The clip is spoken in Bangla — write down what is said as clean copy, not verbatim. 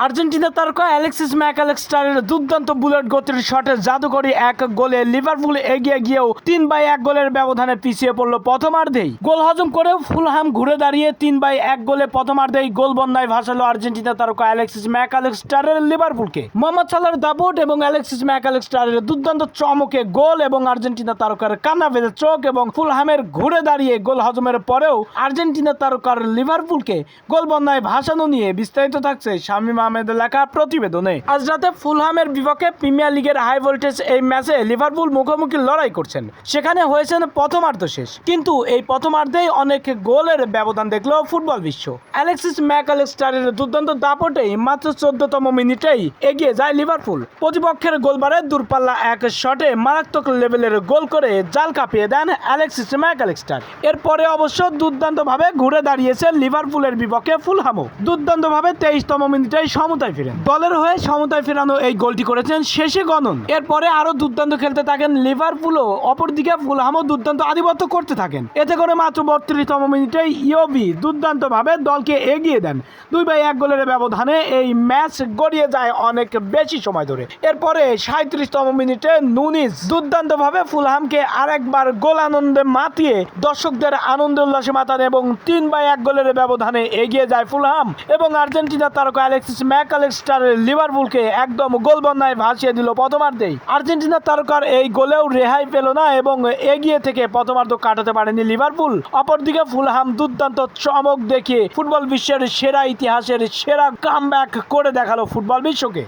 আর্জেন্টিনা তারকা অ্যালেক্সিস ম্যাকঅ্যালিস্টারের দুর্দান্ত বুলেট গতির শটে জাদুকরী এক গোলে লিভারপুল এগিয়ে গিয়েও 3-1 গোলের ব্যবধানে পিছিয়ে পড়ল প্রথমার্ধেই। গোল হজম করেও ফুলহাম ঘুরে দাঁড়িয়ে 3-1 গোলে প্রথমার্ধেই গোল বন্যায় ভাসালো আর্জেন্টিনা তারকা অ্যালেক্সিস ম্যাকঅ্যালিস্টারের লিভারপুলকে। মোহাম্মদ সালাহর দাপট এবং অ্যালেক্সিস ম্যাকঅ্যালিস্টারের দুর্দান্ত চমকে গোল এবং আর্জেন্টিনা তারকার কান্না ভেজা চোখ এবং ফুলহামের ঘুরে দাঁড়িয়ে গোল হজমের পরেও আর্জেন্টিনা তারকার লিভারপুলকে গোল বন্যায় ভাসানো নিয়ে বিস্তারিত থাকছে শামীম আহমেদের লেখা প্রতিবেদনে। আজ রাতে ফুলহামের বিপক্ষে প্রিমিয়ার লিগের হাই ভোল্টেজ এই ম্যাচে লিভারপুল মুখোমুখি লড়াই করছেন। সেখানে হয়েছেন প্রথমার্ধ শেষ, কিন্তু এই প্রথমার্ধেই অনেক গোলের ব্যবধান দেখলো ফুটবল বিশ্ব। অ্যালেক্সিস ম্যাকঅ্যালিস্টারের দুর্দান্ত দাপটেই মাত্র 14তম মিনিটেই এগিয়ে যায় লিভারপুল। প্রতিপক্ষের গোলবারে দূরপাল্লা এক শটে মারাত্মক লেভেলের গোল করে জাল কাঁপিয়ে দেন অ্যালেক্সিস ম্যাকঅ্যালিস্টার। এরপরে অবশ্য দুর্দান্তভাবে ঘুরে দাঁড়িয়েছে লিভারপুলের বিপক্ষে ফুলহামও। দুর্দান্তভাবে 23তম মিনিটেই সমতায় ফিরেন। দলের হয়ে সমতায় ফেরানো এই গোলটি করেছেন শেষে গণন। এরপরে আরো দুর্দান্ত খেলতে থাকেন লিভারপুলও, অপরদিকে ফুলহামও দুর্দান্ত আধিপত্য করতে থাকেন। এতে করে মাত্র 32তম মিনিটেই ইয়োবি দুর্দান্তভাবে দলকে এগিয়ে দেন। 2-1 গোলের ব্যবধানে এই ম্যাচ গড়িয়ে যায় অনেক বেশি সময় ধরে। এরপরে 37তম মিনিটে নুনিজ দুর্দান্তভাবে ফুলহামকে আরেকবার গোল আনন্দে মাতিয়ে দর্শকদের আনন্দ উল্লাসে মাতান এবং 3-1 গোলের ব্যবধানে এগিয়ে যায় ফুলহাম এবং আর্জেন্টিনা তারকা অ্যালেক্সিস ম্যাকঅ্যালিস্টারের লিভারপুলকে একদম গোল বন্যায় ভাসিয়ে দিল প্রথমার্ধেই। আর্জেন্টিনা তারকার এই গোলেও রেহাই পেল না এবং এগিয়ে থেকে প্রথমার্ধ কাটাতে পারেনি লিভারপুল। অপরদিকে ফুলহাম দুর্দান্ত চমক দেখিয়ে ফুটবল বিশ্বের সেরা ইতিহাসের সেরা কামব্যাক করে দেখালো ফুটবল বিশ্বকে।